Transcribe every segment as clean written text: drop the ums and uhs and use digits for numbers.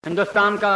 ہندوستان کا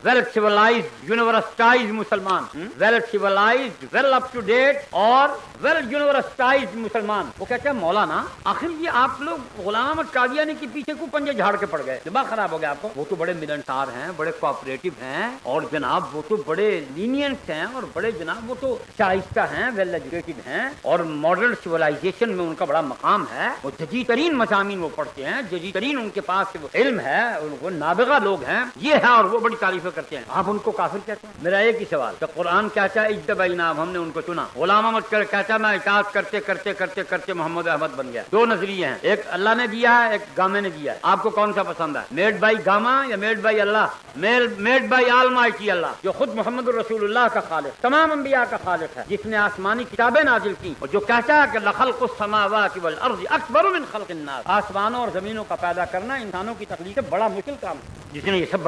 well civilized universitized مسلمان، well civilized well up to date اور ویل یونیورسٹائز مسلمان، وہ کہتے ہیں مولانا آخر یہ آپ لوگ غلام احمد قادیانی کے پیچھے کو پنجے جھاڑ کے پڑ گئے، دماغ خراب ہو گیا آپ کو؟ وہ تو بڑے ملنسار ہیں، بڑے کوآپریٹو ہیں، اور جناب وہ تو بڑے لینینٹ ہیں، اور بڑے جناب وہ تو شائستہ ہیں، ویل ایجوکیٹڈ ہیں، اور ماڈرن سیولائزیشن میں ان کا بڑا مقام ہے، وہ جدید ترین مضامین وہ پڑھتے ہیں، جدید ترین ان کے پاس علم ہے، وہ نابغہ لوگ ہیں، یہ ہے، اور وہ بڑی تعریفیں کرتے ہیں، آپ ان کو کافر کہتے ہیں؟ میرا ایک ہی سوال کہ قرآن کہتا ہے اجتبیناہم، ہم نے ان کو چنا، غلام احمد کہتا ہے میں اطاعت کرتے کرتے کرتے کرتے محمد احمد بن گیا۔ دو نظریے ہیں، ایک اللہ نے دیا ہے، ایک گامے نے دیا ہے، آپ کو کون سا پسند ہے؟ میڈ بائی گاما یا made by Allah? Made by almighty Allah, جو خود محمد الرسول اللہ کا خالق، تمام انبیاء کا خالق ہے، جس نے آسمانی کتابیں نازل کی، اور جو کہتا ہے کہ لخلق السماوات والارض اکبر من خلق الناس، آسمانوں اور زمینوں کا پیدا کرنا انسانوں کی تخلیق سے بڑا مشکل کام ہے، جس نے یہ سب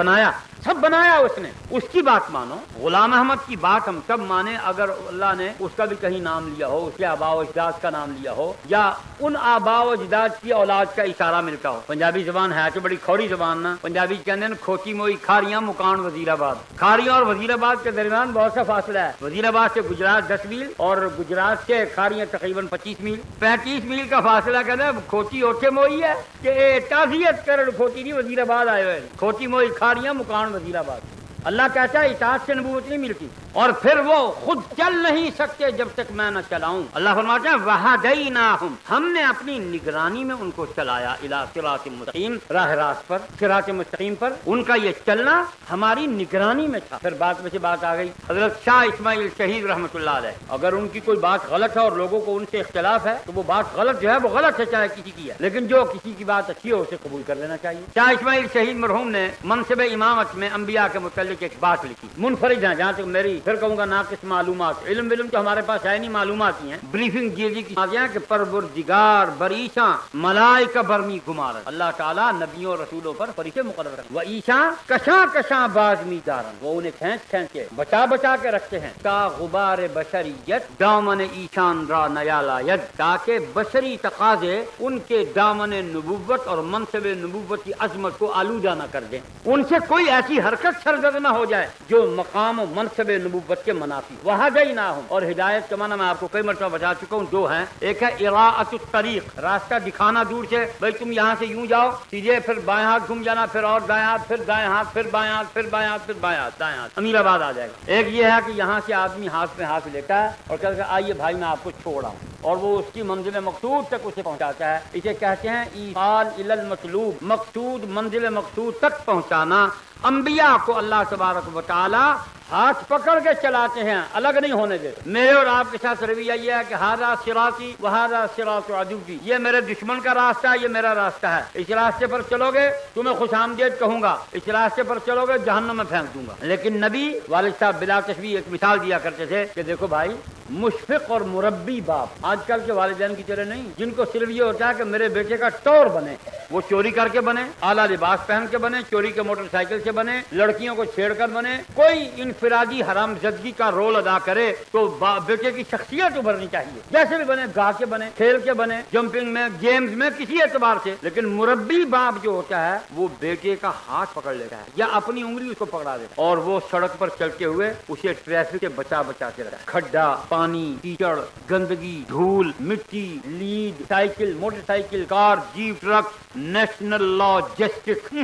بنایا اس نے، اس کی بات مانو۔ غلام احمد کی بات ہم تب مانے اگر اللہ نے اس کا بھی کہیں نام لیا ہو، اس کے آباء و اجداد کا نام لیا ہو، یا ان آباء و اجداد کی اولاد کا اشارہ ملتا ہو۔ پنجابی زبان ہے تو بڑی کھوری زبان نا، پنجابی کہتے ہیں کھوتی موئی کھاریاں مکان وزیر آباد، کھاریاں اور وزیر آباد کے درمیان بہت سا فاصلہ ہے، وزیر آباد سے گجرات 10 میل اور گجرات سے کھاریاں تقریباً 25 میل، 35 میل کا فاصلہ کہتے ہیں کھوتی اوٹھے موئی ہے کہ تعزیت کر کھوتی نہیں وزیر آباد آئے ہوئے، کھوتی موئی کھاریاں مکان وزیر آباد۔ اللہ کہتا ہے اطاعت سے نبوت نہیں ملتی، اور پھر وہ خود چل نہیں سکتے جب تک میں نہ چلاؤں۔ اللہ فرماتے ہیں وَهَدَيْنَاهُمْ، ہم نے اپنی نگرانی میں ان کو چلایا الی صراط مستقیم، راہ راست پر، صراط مستقیم پر، ان کا یہ چلنا ہماری نگرانی میں تھا۔ پھر بات میں سے بات آ گئی حضرت شاہ اسماعیل شہید رحمۃ اللہ علیہ، اگر ان کی کوئی بات غلط ہے اور لوگوں کو ان سے اختلاف ہے تو وہ بات غلط جو ہے وہ غلط ہے، چاہے کسی کی ہے، لیکن جو کسی کی بات اچھی ہو اسے قبول کر لینا چاہیے۔ شاہ اسماعیل شہید مرحوم نے منصب امامت میں انبیاء کے متعلق ایک بات لکھی، منفرد ہیں، جہاں تک میری پھر کہوں گا ناقص معلومات، علم تو ہمارے پاس ہے نہیں، معلومات ہی ہیں، بریفنگ جیزی کی ہیں کہ پروردگار بریشاں ملائکہ برمی گمارن، اللہ تعالیٰ نبیوں اور رسولوں پر فرشتے مقرر کرتے ہیں، و ایشاں کشاں کشاں بازمی دارن، وہ انہیں کھینچ کھینچ کے بچا کے رکھتے ہیں، تا غبار بشریت دامن ایشان را نیالا ید، تاکہ بشری تقاضے ان کے دامن نبوت اور منصب نبوت کی عظمت کو آلودہ نہ کر دیں، ان سے کوئی ایسی حرکت سرزد نہ ہو جائے جو مقام و منصب نبوت کے منافی۔ وہدیناہم، اور ہدایت کے معنی میں آپ کو کئی مرتبہ بتا چکا ہوں، دو ہیں، ایک ہے اراءۃ الطریق، راستہ دکھانا دور سے، بھائی تم یہاں سے یوں جاؤ سیدھے، پھر بائیں ہاتھ گھوم جانا، پھر اور دائیں ہاتھ، پھر دائیں ہاتھ، پھر بائیں ہاتھ، پھر بائیں ہاتھ، پھر بائیں ہاتھ، دائیں ہاتھ، امیر آباد آ جائے گا۔ ایک یہ ہے کہ یہاں سے آدمی ہاتھ میں ہاتھ لیتا ہے اور کہتا ہے آئیے بھائی میں آپ کو چھوڑ رہا ہوں، اور وہ اس کی منزل مقصود تک اسے پہنچاتا ہے، اسے کہتے ہیں ایصال الی المطلوب، مقصود منزل مقصود تک پہنچانا۔ انبیاء کو اللہ تبارک و تعالی ہاتھ پکڑ کے چلاتے ہیں، الگ نہیں ہونے دیتے۔ میرے اور آپ کے ساتھ رویہ یہ ہے کہ ھذا صراطی وھذا صراط عدوی، یہ میرے دشمن کا راستہ ہے، یہ میرا راستہ ہے، اس راستے پر چلو گے تمہیں خوش آمدید کہوں گا، اس راستے پر چلو گے جہنم میں پھینک دوں گا۔ لیکن نبی والد صاحب بلا تشبیہ ایک مثال دیا کرتے تھے کہ دیکھو بھائی، مشفق اور مربی باپ آج کل کے والدین کی طرح نہیں، جن کو صرف یہ ہوتا ہے کہ میرے بیٹے کا ٹور بنے، وہ چوری کر کے بنے، اعلیٰ لباس پہن کے بنے، چوری کے موٹر سائیکل سے بنے، لڑکیوں کو چھیڑ کر بنے، کوئی انفرادی حرام زدگی کا رول ادا کرے تو بیٹے کی شخصیت ابھرنی چاہیے، جیسے بھی بنے، گا کے بنے، کھیل کے بنے، جمپنگ میں، گیمز میں، کسی اعتبار سے، لیکن مربی باپ جو ہوتا ہے وہ بیٹے کا ہاتھ پکڑ لیتا ہے یا اپنی انگلی اس کو پکڑا دیتا ہے، اور وہ سڑک پر چلتے ہوئے اسے ٹریفک سے بچا کے رکھتا ہے، کھڈا، پانی، کیچڑ، گندگی، دھول، مٹی، لید، cycle, motor cycle, car, jeep, truck, national logistic,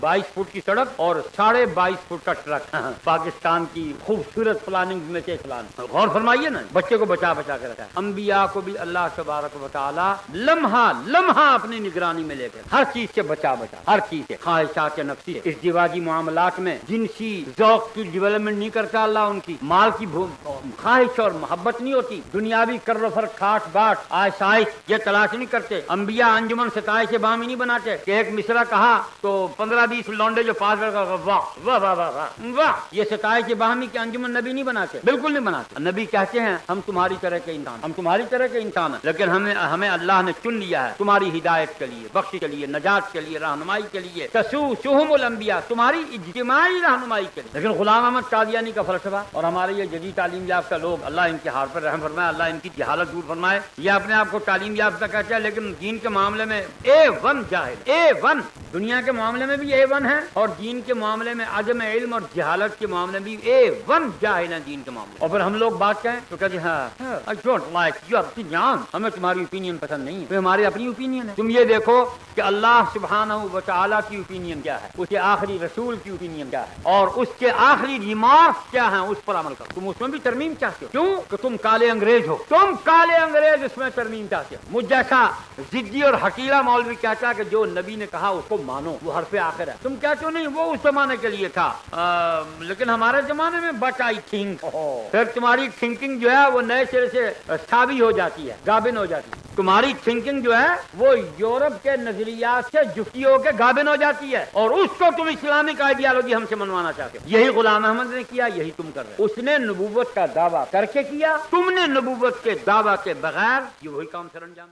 22 foot کی سڑک اور 22.5 فٹ کا ٹرک، پاکستان کی خوبصورت پلاننگ میں سے پلان، غور فرمائیے نا، بچے کو بچا کے رکھا ہے۔ انبیاء کو بھی اللہ تبارک و تعالی لمحہ اپنی نگرانی میں لے کر ہر چیز سے بچا ہر چیز سے، خواہشات نفسی سے، ازدواجی معاملات میں جنسی ذوق کی ڈیولپمنٹ نہیں کرتا اللہ، ان کی مال کی خواہش اور محبت نہیں ہوتی، دنیاوی کر و فر، کھاٹ باٹ، آسائش یہ تلاش نہیں کرتے۔ انبیاء انجمن ستائش بامی نہیں بناتے کہ ایک مصرع کہا تو 15-20 لونڈے جو پاس واہ واہ واہ واہ واہ، یہ ستائش باہمی کے انجمن نبی نہیں بناتے، بالکل نہیں بناتے۔ نبی کہتے ہیں ہم تمہاری طرح کے انسان، ہم تمہاری طرح کے انسان ہیں، لیکن ہمیں اللہ نے چن لیا ہے تمہاری ہدایت کے لیے، بخشش کے لیے، نجات کے لیے، رہنمائی کے لیے، تسوسہم الانبیاء، تمہاری اجتماعی رہنمائی کے لیے۔ لیکن غلام احمد قادیانی کا فلسفہ اور ہمارے یہ جدید تعلیم یافتہ لوگ اللہ اللہ ان کے ہار پر رحم فرمائے، اللہ ان کی جہالت دور فرمائے. یہ اپنے آپ کو تعلیم یافتہ کہتا ہے لیکن دین کے معاملے میں A1 جاہل، A1. دنیا کے معاملے میں بھی A1 ہے اور دین کے معاملے میں عدم علم اور جہالت کے معاملے میں بھی A1 جاہل ہیں دین کے معاملے. اور پھر ہم لوگ بات کہیں تو کہتے ہیں ہاں I don't like your opinion، ہمیں تمہاری اوپینین پسند نہیں ہے. ہماری اپنی اوپینین ہے. تم یہ دیکھو کہ اللہ سبحانہ و تعالی کی اوپینین کیا ہے، اس کے آخری رسول کی اوپینین کیا ہے اور اس کے آخری ریمارکس کیا ہیں، اس پر عمل کرو. تم اس میں بھی ترمیم چاہتے ہو، کیوں کہ تم کالے انگریز ہو، تم کالے انگریز اس میں ترمیم چاہتے ہو. مجھ جیسا ضدی اور حقیرہ مولوی کہتا ہے کہ جو نبی نے کہا اس کو مانو، وہ حرف آخر ہے. تم کہتے ہو نہیں وہ اس زمانے کے لیے تھا لیکن ہمارے زمانے میں بٹ آئی تھنک. پھر تمہاری تھنکنگ جو ہے وہ نئے سرے سے ساوی ہو جاتی ہے، گابن ہو جاتی ہے. تمہاری تھنکنگ جو ہے وہ یورپ کے نظریات سے جفتی ہو کے گابن ہو جاتی ہے اور اس کو تم اسلامک آئیڈیالوجی ہم سے منوانا چاہتے ہو. یہی غلام احمد نے کیا، یہی تم کر رہے ہو. اس نے نبوت کا دعویٰ کر کے کیا، تم نے نبوت کے دعویٰ کے بغیر یہ وہی کام سر انجام